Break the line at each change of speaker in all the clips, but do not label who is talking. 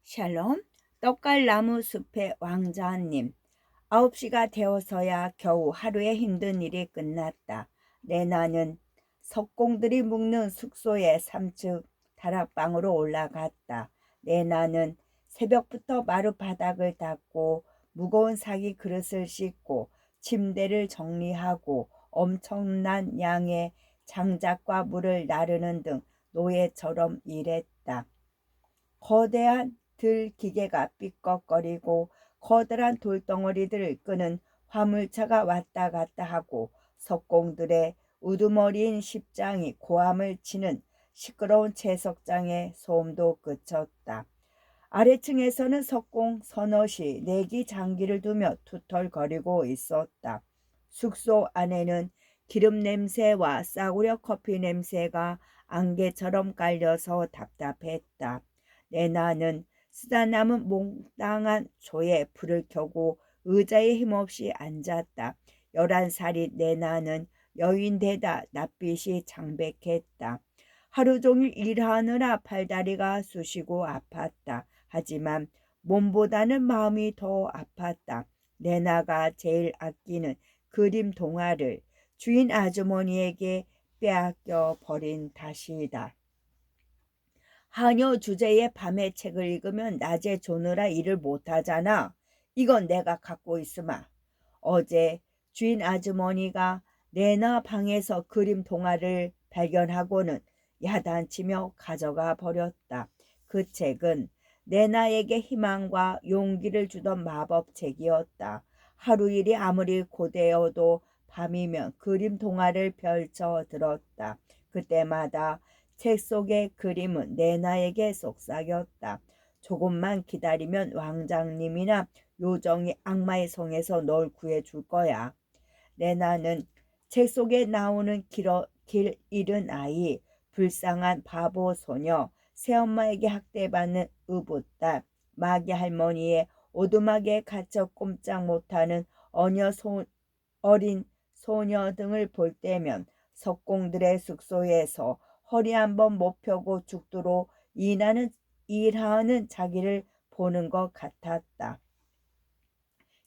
샬롬, 떡갈나무 숲의 왕자님. 9시가 되어서야 겨우 하루의 힘든 일이 끝났다. 레나는 석공들이 묵는 숙소의 3층 다락방으로 올라갔다. 레나는 새벽부터 마룻바닥을 닦고 무거운 사기 그릇을 씻고 침대를 정리하고 엄청난 양의 장작과 물을 나르는 등 노예처럼 일했다. 거대한 들 기계가 삐걱거리고 커다란 돌덩어리들을 끄는 화물차가 왔다 갔다 하고 석공들의 우두머리인 십장이 고함을 치는 시끄러운 채석장의 소음도 그쳤다. 아래층에서는 석공 서너시 내기 장기를 두며 투덜거리고 있었다. 숙소 안에는 기름 냄새와 싸구려 커피 냄새가 안개처럼 깔려서 답답했다. 레나는 쓰다 남은 몽땅한 조에 불을 켜고 의자에 힘없이 앉았다. 11살이 레나는 여인되다 낯빛이 창백했다. 하루 종일 일하느라 팔다리가 쑤시고 아팠다. 하지만 몸보다는 마음이 더 아팠다. 레나가 제일 아끼는 그림 동화를 주인 아주머니에게 빼앗겨 버린 탓이다. 한여 주제의 밤에 책을 읽으면 낮에 조느라 일을 못하잖아. 이건 내가 갖고 있으마. 어제 주인 아주머니가 레나 방에서 그림 동화를 발견하고는 야단치며 가져가 버렸다. 그 책은 레나에게 희망과 용기를 주던 마법책이었다. 하루 일이 아무리 고되어도 밤이면 그림 동화를 펼쳐 들었다. 그때마다 책 속의 그림은 레나에게 속삭였다. 조금만 기다리면 왕장님이나 요정이 악마의 성에서 널 구해줄 거야. 레나는 책 속에 나오는 길 잃은 아이, 불쌍한 바보 소녀, 새엄마에게 학대받는 의붓딸, 마귀 할머니의 오두막에 갇혀 꼼짝 못하는 어린 소녀 등을 볼 때면 석공들의 숙소에서 허리 한번 못 펴고 죽도록 일하는 자기를 보는 것 같았다.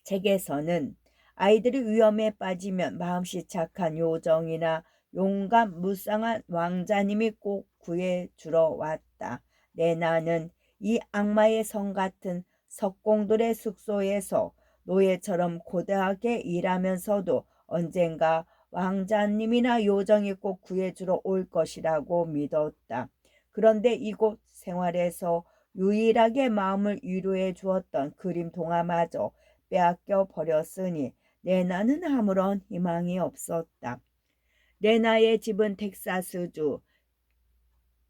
책에서는 아이들이 위험에 빠지면 마음씨 착한 요정이나 용감 무쌍한 왕자님이 꼭 구해주러 왔다. 레나는 이 악마의 성 같은 석공들의 숙소에서 노예처럼 고되하게 일하면서도 언젠가 왕자님이나 요정이 꼭 구해주러 올 것이라고 믿었다. 그런데 이곳 생활에서 유일하게 마음을 위로해 주었던 그림 동화마저 빼앗겨 버렸으니 레나는 아무런 희망이 없었다. 레나의 집은 텍사스주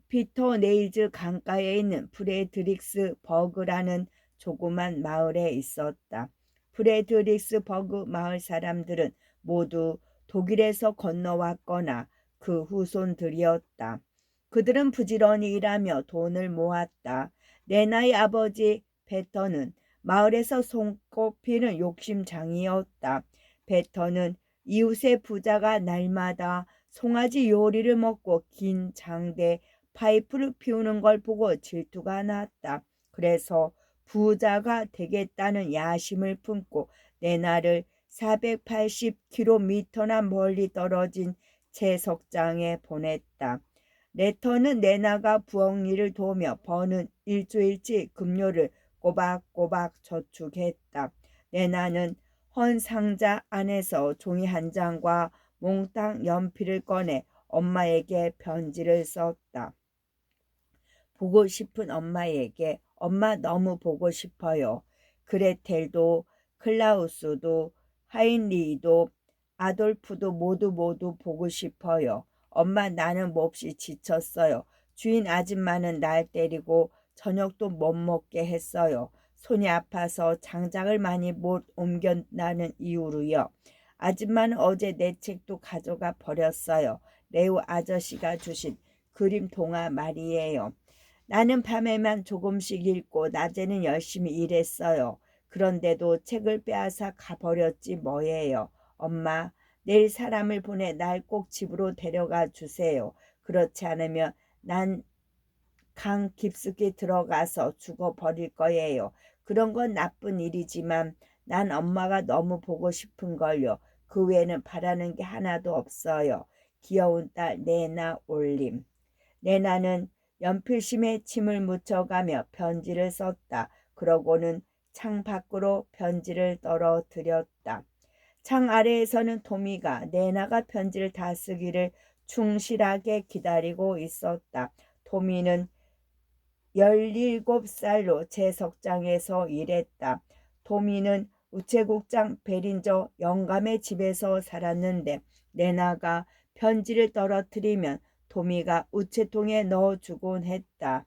피터 네일즈 강가에 있는 프레드릭스 버그라는 조그만 마을에 있었다. 프레드릭스 버그 마을 사람들은 모두 독일에서 건너왔거나 그 후손들이었다. 그들은 부지런히 일하며 돈을 모았다. 레나의 아버지 베터는 마을에서 손꼽히는 욕심장이었다. 베터는 이웃의 부자가 날마다 송아지 요리를 먹고 긴 장대 파이프를 피우는 걸 보고 질투가 났다. 그래서 부자가 되겠다는 야심을 품고 레나를 480km나 멀리 떨어진 채석장에 보냈다. 레터는 레나가 부엌 일을 도우며 버는 일주일치 급료를 꼬박꼬박 저축했다. 레나는 헌 상자 안에서 종이 한 장과 몽땅 연필을 꺼내 엄마에게 편지를 썼다. 보고 싶은 엄마에게 엄마 너무 보고 싶어요. 그레텔도 클라우스도 하인리도 아돌프도 모두 보고 싶어요. 엄마 나는 몹시 지쳤어요. 주인 아줌마는 날 때리고 저녁도 못 먹게 했어요. 손이 아파서 장작을 많이 못 옮겨나는 이유로요. 아줌마는 어제 내 책도 가져가 버렸어요. 레오 아저씨가 주신 그림 동화 말이에요. 나는 밤에만 조금씩 읽고 낮에는 열심히 일했어요. 그런데도 책을 빼앗아 가버렸지 뭐예요. 엄마, 내일 사람을 보내 날 꼭 집으로 데려가 주세요. 그렇지 않으면 난 강 깊숙이 들어가서 죽어버릴 거예요. 그런 건 나쁜 일이지만 난 엄마가 너무 보고 싶은걸요. 그 외에는 바라는 게 하나도 없어요. 귀여운 딸 내나 올림. 내나는 연필심에 침을 묻혀가며 편지를 썼다. 그러고는 창 밖으로 편지를 떨어뜨렸다. 창 아래에서는 토미가 내나가 편지를 다 쓰기를 충실하게 기다리고 있었다. 토미는 17살로 제석장에서 일했다. 토미는 우체국장 베린저 영감의 집에서 살았는데 내나가 편지를 떨어뜨리면 토미가 우체통에 넣어주곤 했다.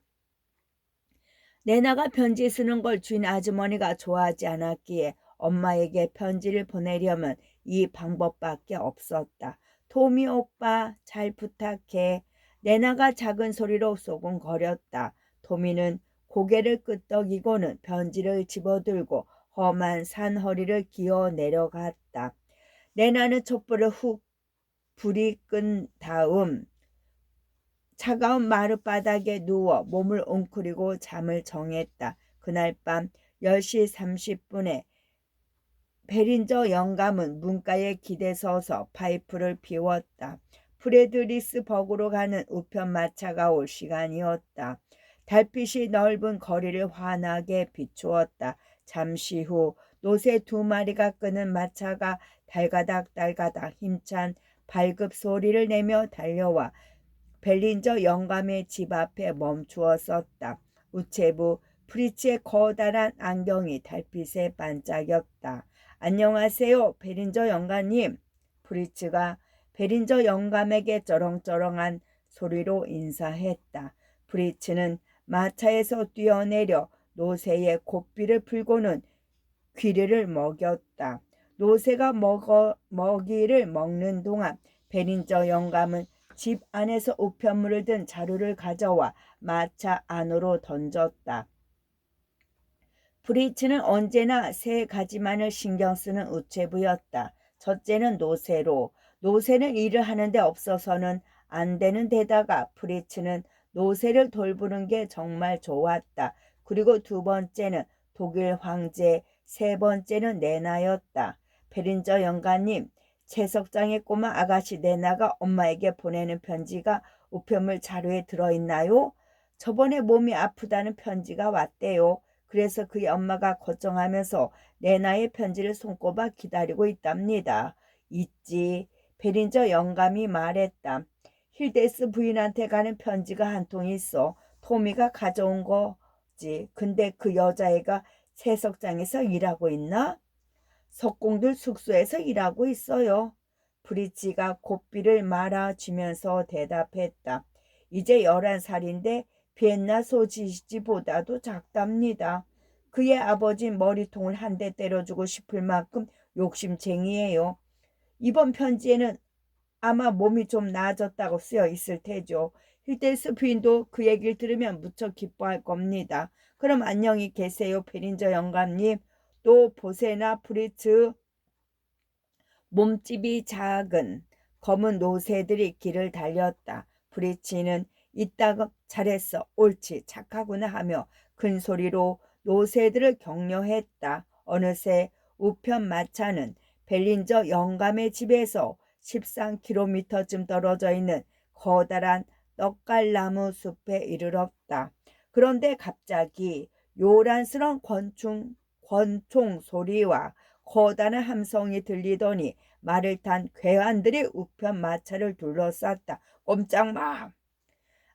내나가 편지 쓰는 걸 주인 아주머니가 좋아하지 않았기에 엄마에게 편지를 보내려면 이 방법밖에 없었다. 토미 오빠 잘 부탁해. 내나가 작은 소리로 소곤거렸다. 토미는 고개를 끄덕이고는 편지를 집어들고 험한 산허리를 기어 내려갔다. 내나는 촛불을 훅 불이 끈 다음 차가운 마룻바닥에 누워 몸을 웅크리고 잠을 정했다. 그날 밤 10시 30분에 베린저 영감은 문가에 기대서서 파이프를 피웠다. 프레드리스버그로 가는 우편 마차가 올 시간이었다. 달빛이 넓은 거리를 환하게 비추었다. 잠시 후 노새 2마리가 끄는 마차가 달가닥달가닥 힘찬 발급 소리를 내며 달려와 벨린저 영감의 집 앞에 멈추어 섰다. 우체부 프리츠의 커다란 안경이 달빛에 반짝였다. 안녕하세요, 베린저 영감님. 프리츠가 베린저 영감에게 쩌렁쩌렁한 소리로 인사했다. 프리츠는 마차에서 뛰어내려 노새의 고삐를 풀고는 귀리를 먹였다. 노새가 먹이를 먹는 동안 베린저 영감은 집 안에서 우편물을 든 자루를 가져와 마차 안으로 던졌다. 프리츠는 언제나 세 가지만을 신경 쓰는 우체부였다. 첫째는 노새로. 노새는 일을 하는데 없어서는 안 되는 데다가 프리츠는 노새를 돌보는 게 정말 좋았다. 그리고 두 번째는 독일 황제, 세 번째는 내나였다. 베린저 영감님, 채석장의 꼬마 아가씨 내나가 엄마에게 보내는 편지가 우편물 자루에 들어있나요? 저번에 몸이 아프다는 편지가 왔대요. 그래서 그의 엄마가 걱정하면서 내나의 편지를 손꼽아 기다리고 있답니다. 있지. 베린저 영감이 말했다. 힐데스 부인한테 가는 편지가 한 통 있어. 토미가 가져온 거지. 근데 그 여자애가 채석장에서 일하고 있나? 석공들 숙소에서 일하고 있어요. 프리치가 고삐를 말아주면서 대답했다. 이제 11살인데 비엔나 소시지보다도 작답니다. 그의 아버진 머리통을 한 대 때려주고 싶을 만큼 욕심쟁이에요. 이번 편지에는 아마 몸이 좀 나아졌다고 쓰여 있을 테죠. 힐데스 부인도 그 얘기를 들으면 무척 기뻐할 겁니다. 그럼 안녕히 계세요, 베린저 영감님. 또 보세나 프리츠. 몸집이 작은 검은 노새들이 길을 달렸다. 프리츠는 이따금 잘했어, 옳지, 착하구나 하며 큰 소리로 노새들을 격려했다. 어느새 우편 마차는 벨린저 영감의 집에서 13km쯤 떨어져 있는 커다란 떡갈나무 숲에 이르렀다. 그런데 갑자기 요란스러운 권총 소리와 커다란 함성이 들리더니 말을 탄 괴한들이 우편 마차를 둘러쌌다. 꼼짝 마!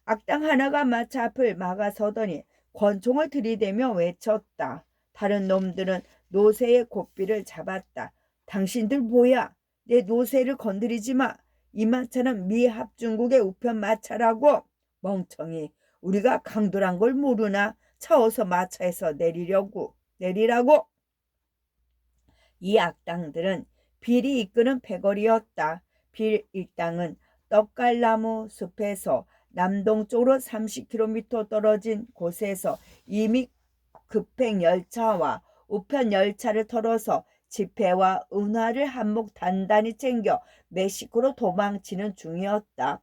악당 하나가 마차 앞을 막아서더니 권총을 들이대며 외쳤다. 다른 놈들은 노새의 고삐를 잡았다. 당신들 뭐야? 내 노새를 건드리지 마. 이 마차는 미 합중국의 우편 마차라고. 멍청이. 우리가 강도란 걸 모르나? 차 어서 마차에서 내리라고. 이 악당들은 빌이 이끄는 패거리였다. 빌 일당은 떡갈나무 숲에서 남동쪽으로 30km 떨어진 곳에서 이미 급행 열차와 우편 열차를 털어서 지폐와 은화를 한몫 단단히 챙겨 멕시코로 도망치는 중이었다.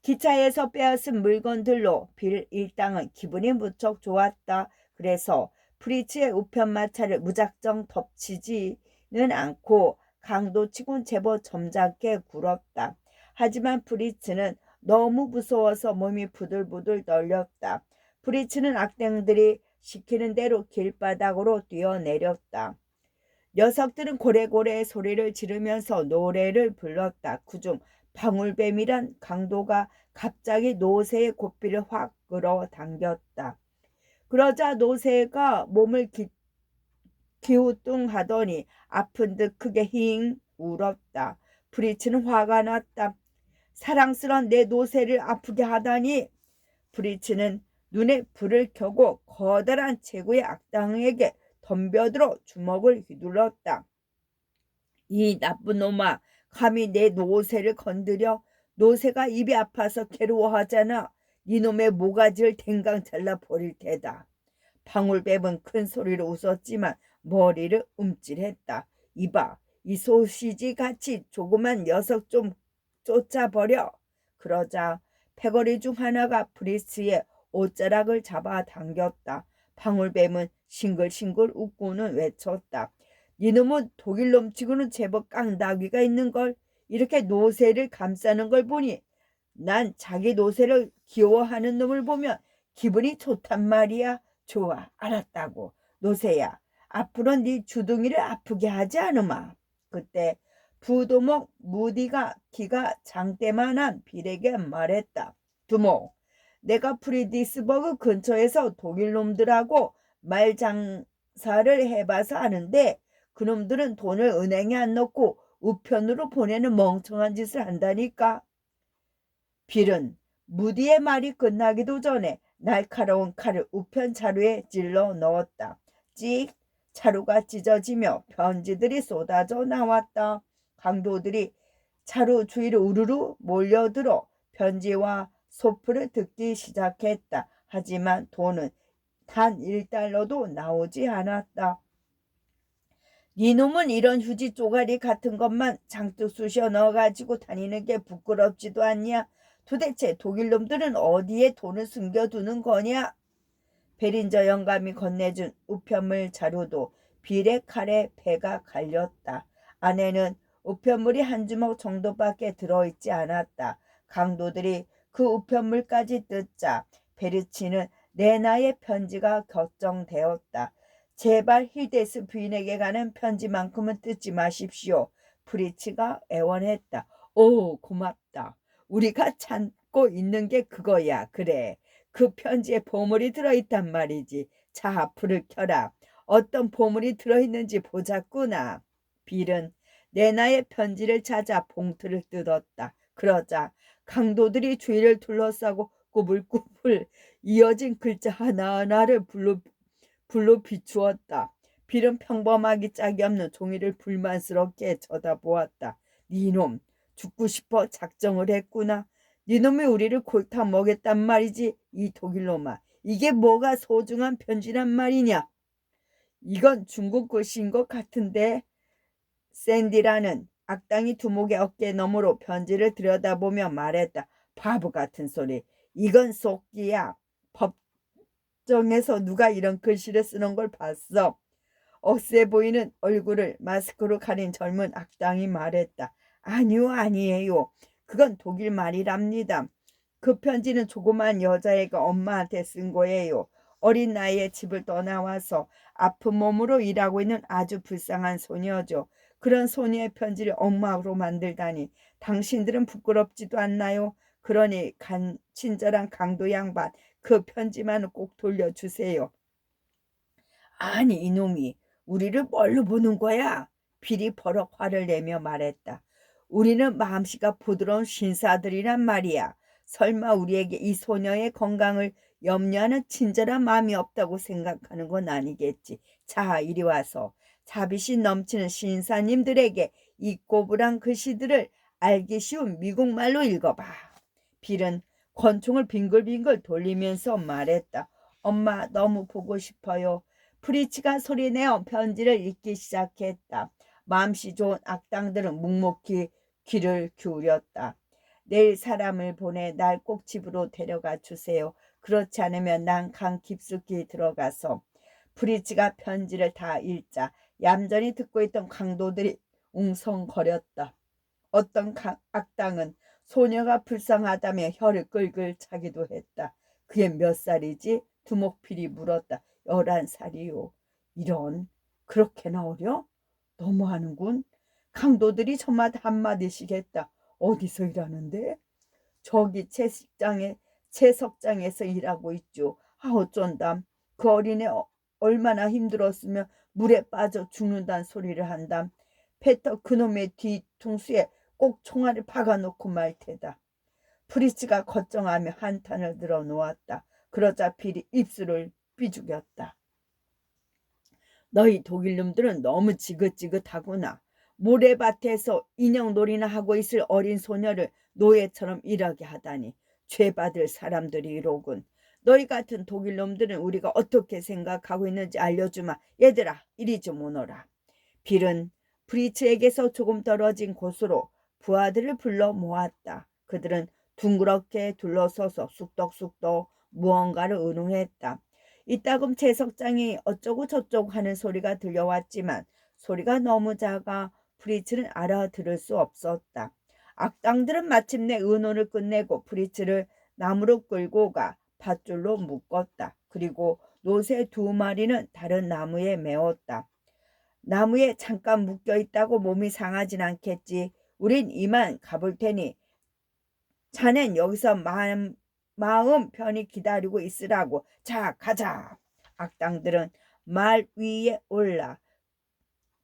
기차에서 빼앗은 물건들로 빌 일당은 기분이 무척 좋았다. 그래서 프리츠의 우편마차를 무작정 덮치지는 않고 강도치곤 제법 점잖게 굴었다. 하지만 프리츠는 너무 무서워서 몸이 부들부들 떨렸다. 프리츠는 악당들이 시키는 대로 길바닥으로 뛰어내렸다. 녀석들은 고래고래 소리를 지르면서 노래를 불렀다. 그중 방울뱀이란 강도가 갑자기 노새의 고삐를 확 끌어당겼다. 그러자 노새가 몸을 기우뚱하더니 아픈 듯 크게 힝 울었다. 프리츠는 화가 났다. 사랑스런 내 노새를 아프게 하다니. 프리츠는 눈에 불을 켜고 커다란 체구의 악당에게 덤벼들어 주먹을 휘둘렀다. 이 나쁜 놈아, 감히 내 노새를 건드려? 노새가 입이 아파서 괴로워하잖아. 이놈의 모가지를 댕강 잘라버릴 테다. 방울뱀은 큰 소리로 웃었지만 머리를 움찔했다. 이봐, 이 소시지 같이 조그만 녀석 좀 쫓아버려. 그러자 패거리 중 하나가 프리츠의 옷자락을 잡아 당겼다. 방울뱀은 싱글싱글 웃고는 외쳤다. 이놈은 독일놈 치고는 제법 깡다귀가 있는걸. 이렇게 노새를 감싸는 걸 보니 난 자기 노새를 귀여워하는 놈을 보면 기분이 좋단 말이야. 좋아, 알았다고. 노새야, 앞으로 네 주둥이를 아프게 하지 않으마. 그때 부도목 무디가 키가 장대만한 빌에게 말했다. 두목, 내가 프리디스버그 근처에서 독일놈들하고 말장사를 해봐서 아는데 그놈들은 돈을 은행에 안 넣고 우편으로 보내는 멍청한 짓을 한다니까. 빌은 무디의 말이 끝나기도 전에 날카로운 칼을 우편 자루에 찔러 넣었다. 찍! 자루가 찢어지며 편지들이 쏟아져 나왔다. 강도들이 자루 주위로 우르르 몰려들어 편지와 소프를 듣기 시작했다. 하지만 돈은 단 1달러도 나오지 않았다. 니놈은 이런 휴지 쪼가리 같은 것만 장뜩 쑤셔 넣어가지고 다니는 게 부끄럽지도 않냐? 도대체 독일놈들은 어디에 돈을 숨겨두는 거냐? 베린저 영감이 건네준 우편물 자루도 빌의 칼에 배가 갈렸다. 안에는 우편물이 한 주먹 정도밖에 들어있지 않았다. 강도들이 그 우편물까지 뜯자 베르치는 레나의 편지가 결정되었다. 제발 힐데스 부인에게 가는 편지만큼은 뜯지 마십시오. 프리츠가 애원했다. 오, 고맙다. 우리가 찾고 있는 게 그거야. 그래. 그 편지에 보물이 들어있단 말이지. 자, 불을 켜라. 어떤 보물이 들어있는지 보자꾸나. 빌은 레나의 편지를 찾아 봉투를 뜯었다. 그러자 강도들이 주위를 둘러싸고 꾸불꾸불 이어진 글자 하나하나를 불로 비추었다. 빌은 평범하기 짝이 없는 종이를 불만스럽게 쳐다보았다. 니놈, 죽고 싶어 작정을 했구나. 니놈이 우리를 골탕 먹였단 말이지. 이 독일놈아, 이게 뭐가 소중한 편지란 말이냐. 이건 중국 글씨인 것 같은데. 샌디라는 악당이 두목의 어깨 너머로 편지를 들여다보며 말했다. 바보 같은 소리. 이건 속기야. 법정에서 누가 이런 글씨를 쓰는 걸 봤어. 억세 보이는 얼굴을 마스크로 가린 젊은 악당이 말했다. 아니요, 아니에요. 그건 독일 말이랍니다. 그 편지는 조그만 여자애가 엄마한테 쓴 거예요. 어린 나이에 집을 떠나와서 아픈 몸으로 일하고 있는 아주 불쌍한 소녀죠. 그런 소녀의 편지를 엄마로 만들다니 당신들은 부끄럽지도 않나요? 그러니 친절한 강도 양반, 그 편지만은 꼭 돌려주세요. 아니, 이놈이 우리를 뭘로 보는 거야? 빌이 버럭 화를 내며 말했다. 우리는 마음씨가 부드러운 신사들이란 말이야. 설마 우리에게 이 소녀의 건강을 염려하는 친절한 마음이 없다고 생각하는 건 아니겠지. 자, 이리 와서 자비심 넘치는 신사님들에게 이 꼬부랑 글씨들을 알기 쉬운 미국말로 읽어봐. 빌은 권총을 빙글빙글 돌리면서 말했다. 엄마, 너무 보고 싶어요. 프리츠가 소리내어 편지를 읽기 시작했다. 마음씨 좋은 악당들은 묵묵히 귀를 기울였다. 내일 사람을 보내 날 꼭 집으로 데려가 주세요. 그렇지 않으면 난 강 깊숙이 들어가서 프리츠가 편지를 다 읽자 얌전히 듣고 있던 강도들이 웅성거렸다. 어떤 악당은 소녀가 불쌍하다며 혀를 끌끌 차기도 했다. 그게 몇 살이지? 두목필이 물었다. 11살이요. 이런, 그렇게나 어려? 너무하는군. 강도들이 저마다 한마디씩 했다. 어디서 일하는데? 저기 채석장에서 일하고 있죠. 아 어쩐담. 그 어린애 얼마나 힘들었으면 물에 빠져 죽는다는 소리를 한담. 페터 그놈의 뒤통수에 꼭 총알을 박아놓고 말 테다. 프리츠가 걱정하며 한탄을 늘어놓았다. 그러자 필이 입술을 삐죽였다. 너희 독일놈들은 너무 지긋지긋하구나. 모래밭에서 인형놀이나 하고 있을 어린 소녀를 노예처럼 일하게 하다니. 죄받을 사람들이로군. 너희 같은 독일놈들은 우리가 어떻게 생각하고 있는지 알려주마. 얘들아 이리 좀 오너라. 빌은 프리츠에게서 조금 떨어진 곳으로 부하들을 불러 모았다. 그들은 둥그렇게 둘러서서 쑥덕쑥덕 무언가를 의논했다. 이따금 채석장이 어쩌고 저쩌고 하는 소리가 들려왔지만 소리가 너무 작아 프리츠는 알아들을 수 없었다. 악당들은 마침내 의논을 끝내고 프리츠를 나무로 끌고 가 밧줄로 묶었다. 그리고 노새 2마리는 다른 나무에 메웠다. 나무에 잠깐 묶여있다고 몸이 상하진 않겠지. 우린 이만 가볼 테니 자넨 여기서 마음 편히 기다리고 있으라고. 자 가자. 악당들은 말 위에 올라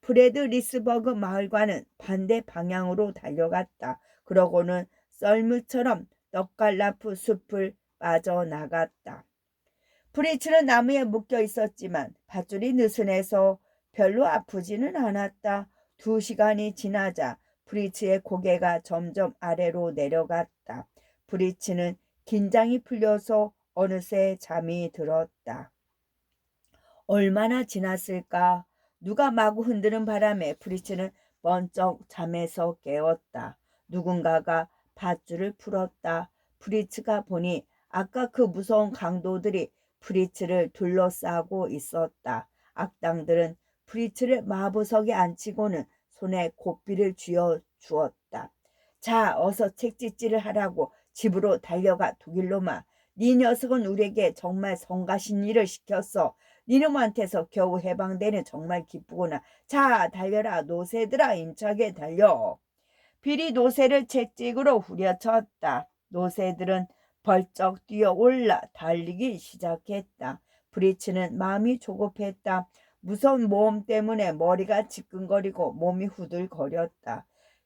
프레드리스버그 마을과는 반대 방향으로 달려갔다. 그러고는 썰물처럼 떡갈나프 숲을 빠져나갔다. 프리츠는 나무에 묶여 있었지만 밧줄이 느슨해서 별로 아프지는 않았다. 2시간이 지나자 프리츠의 고개가 점점 아래로 내려갔다. 프리츠는 긴장이 풀려서 어느새 잠이 들었다. 얼마나 지났을까? 누가 마구 흔드는 바람에 프리츠는 번쩍 잠에서 깨었다. 누군가가 밧줄을 풀었다. 프리츠가 보니 아까 그 무서운 강도들이 프리츠를 둘러싸고 있었다. 악당들은 프리츠를 마부석에 앉히고는 손에 고삐를 쥐어 주었다. 자, 어서 책짓질을 하라고. 집으로 달려가 독일놈아. 네 녀석은 우리에게 정말 성가신 일을 시켰어. 니놈한테서 겨우 해방되니 정말 기쁘구나. 자, 달려라. 노새들아 힘차게 달려. 빌이 노새를 채찍으로 후려쳤다. 노새들은 벌쩍 뛰어올라 달리기 시작했다. 프리츠는 마음이 조급했다. 무서운 모험 때문에 머리가 지끈거리고 몸이 후들거렸다.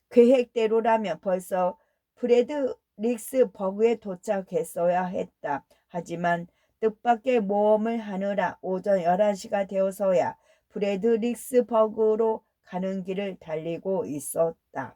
계획대로라면 벌써 프레드릭스버그에 도착했어야 했다. 하지만 뜻밖의 모험을 하느라 오전 11시가 되어서야 프레드릭스버그로 가는 길을 달리고 있었다.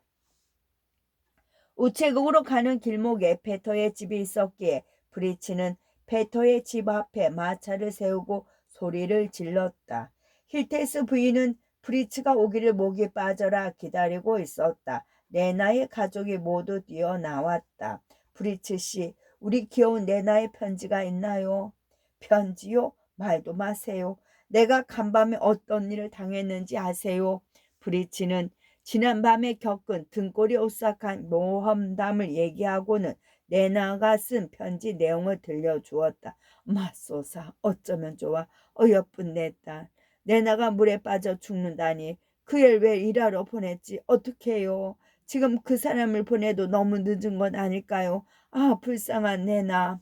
우체국으로 가는 길목에 페터의 집이 있었기에 프리츠는 페터의 집 앞에 마차를 세우고 소리를 질렀다. 힐테스 부인은 프리츠가 오기를 목이 빠져라 기다리고 있었다. 내나의 가족이 모두 뛰어나왔다. 프리츠 씨, 우리 귀여운 내나의 편지가 있나요? 편지요? 말도 마세요. 내가 간밤에 어떤 일을 당했는지 아세요? 프리츠는 지난밤에 겪은 등골이 오싹한 모험담을 얘기하고는 내나가 쓴 편지 내용을 들려주었다. 맙소사 어쩌면 좋아. 어여쁜 내 딸. 내나가 물에 빠져 죽는다니. 그 일 왜 일하러 보냈지. 어떻게 해요. 지금 그 사람을 보내도 너무 늦은 건 아닐까요. 아 불쌍한 내나.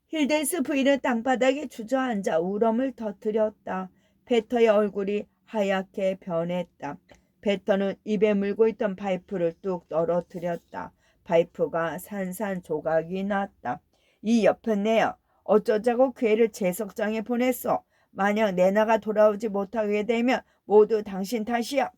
힐데스 부인은 땅바닥에 주저앉아 울음을 터뜨렸다. 페터의 얼굴이 하얗게 변했다. 페터는 입에 물고 있던 파이프를 뚝 떨어뜨렸다. 파이프가 산산조각이 났다. 이 여편네요. 어쩌자고 그 애를 채석장에 보냈어. 만약 내나가 돌아오지 못하게 되면 모두 당신 탓이야.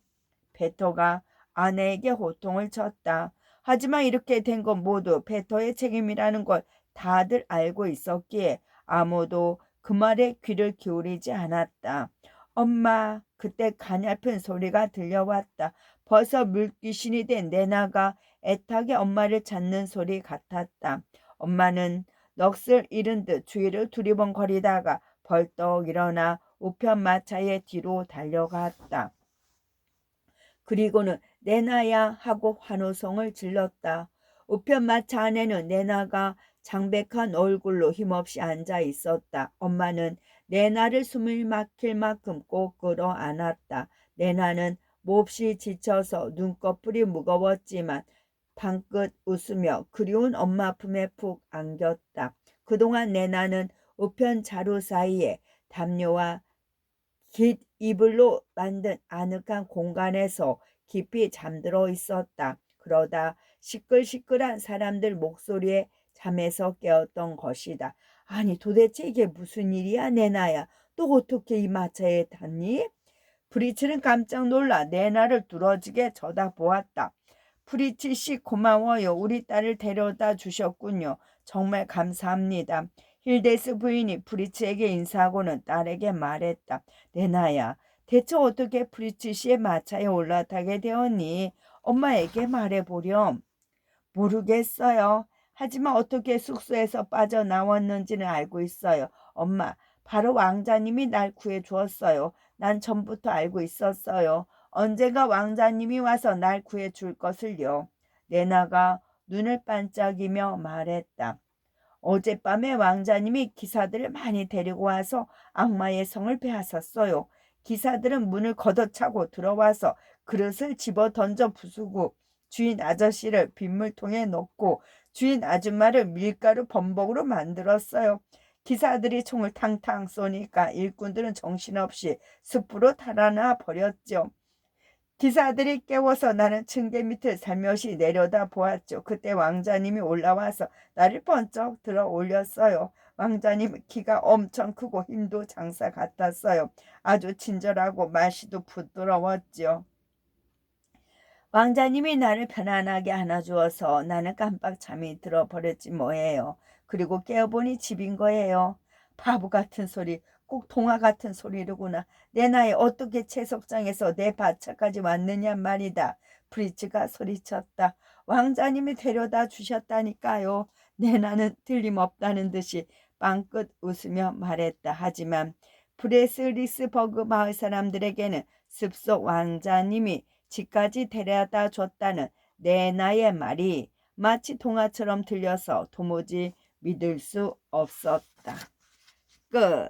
페터가 아내에게 호통을 쳤다. 하지만 이렇게 된 건 모두 페터의 책임이라는 걸 다들 알고 있었기에 아무도 그 말에 귀를 기울이지 않았다. 엄마, 그때 가냘픈 소리가 들려왔다. 벌써 물귀신이 된 내나가 애타게 엄마를 찾는 소리 같았다. 엄마는 넋을 잃은 듯 주위를 두리번거리다가 벌떡 일어나 우편 마차의 뒤로 달려갔다. 그리고는 내나야 하고 환호성을 질렀다. 우편 마차 안에는 내나가 장백한 얼굴로 힘없이 앉아 있었다. 엄마는 내나를 숨을 막힐 만큼 꼭 끌어안았다. 내나는 몹시 지쳐서 눈꺼풀이 무거웠지만 방긋 웃으며 그리운 엄마 품에 푹 안겼다. 그동안 내나는 우편 자루 사이에 담요와 깃 이불로 만든 아늑한 공간에서 깊이 잠들어 있었다. 그러다 시끌시끌한 사람들 목소리에 잠에서 깨었던 것이다. 아니 도대체 이게 무슨 일이야 내나야. 또 어떻게 이 마차에 탔니? 프리츠는 깜짝 놀라 내나를 뚫어지게 쳐다보았다. 프리츠 씨 고마워요. 우리 딸을 데려다 주셨군요. 정말 감사합니다. 힐데스 부인이 프리츠에게 인사하고는 딸에게 말했다. 내나야, 대체 어떻게 프리츠 씨의 마차에 올라타게 되었니? 엄마에게 말해보렴. 모르겠어요. 하지만 어떻게 숙소에서 빠져나왔는지는 알고 있어요. 엄마, 바로 왕자님이 날 구해주었어요. 난 전부터 알고 있었어요. 언젠가 왕자님이 와서 날 구해줄 것을요. 레나가 눈을 반짝이며 말했다. 어젯밤에 왕자님이 기사들을 많이 데리고 와서 악마의 성을 빼앗았어요. 기사들은 문을 걷어차고 들어와서 그릇을 집어 던져 부수고 주인 아저씨를 빗물통에 넣고 주인 아줌마를 밀가루 범벅으로 만들었어요. 기사들이 총을 탕탕 쏘니까 일꾼들은 정신없이 숲으로 달아나 버렸죠. 기사들이 깨워서 나는 층계 밑을 살며시 내려다 보았죠. 그때 왕자님이 올라와서 나를 번쩍 들어 올렸어요. 왕자님은 키가 엄청 크고 힘도 장사 같았어요. 아주 친절하고 말씨도 부드러웠죠. 왕자님이 나를 편안하게 안아주어서 나는 깜빡 잠이 들어버렸지 뭐예요. 그리고 깨어보니 집인 거예요. 바보 같은 소리, 꼭 동화 같은 소리로구나. 내 나이 어떻게 채석장에서 내 밭차까지 왔느냐 말이다. 프리츠가 소리쳤다. 왕자님이 데려다 주셨다니까요. 내 나는 틀림없다는 듯이 빵긋 웃으며 말했다. 하지만 프레스리스버그 마을 사람들에게는 숲속 왕자님이 집까지 데려다 줬다는 내나의 말이 마치 동화처럼 들려서 도무지 믿을 수 없었다. 끝.